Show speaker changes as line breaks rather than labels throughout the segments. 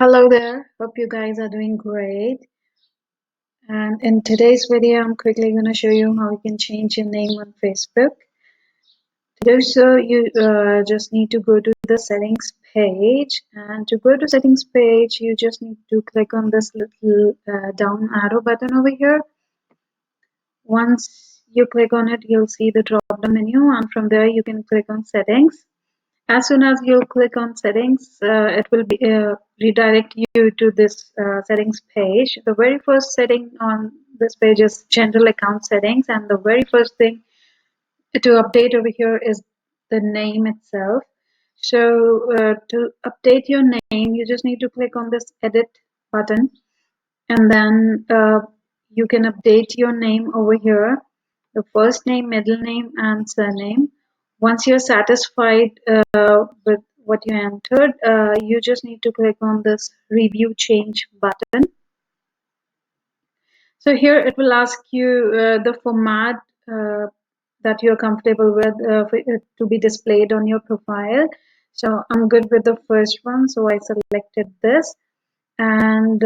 Hello there, hope you guys are doing great. And in today's video, I'm quickly going to show you how you can change your name on Facebook. To do so, you just need to go to the settings page. And to go to settings page, you just need to click on this little down arrow button over here. Once you click on it, you'll see the drop down menu, and from there you can click on settings. As soon as you click on settings, it will redirect you to this settings page. The very first setting on this page is general account settings, and the very first thing to update over here is the name itself. So to update your name, you just need to click on this edit button, and then you can update your name over here, the first name, middle name, and surname. Once you're satisfied with what you entered, you just need to click on this review change button. So here it will ask you the format that you're comfortable with for it to be displayed on your profile. So I'm good with the first one, so I selected this. And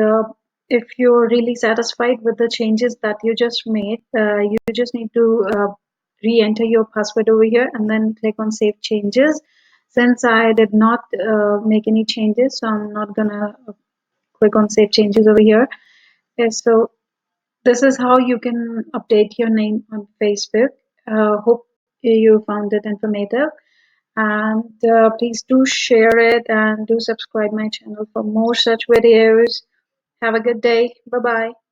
if you're really satisfied with the changes that you just made, you just need to re-enter your password over here and then click on save changes. Since I did not make any changes, so I'm not gonna click on save changes over here. So this is how you can update your name on Facebook. Hope you found it informative, and please do share it and do subscribe my channel for more such videos. Have a good day. Bye bye.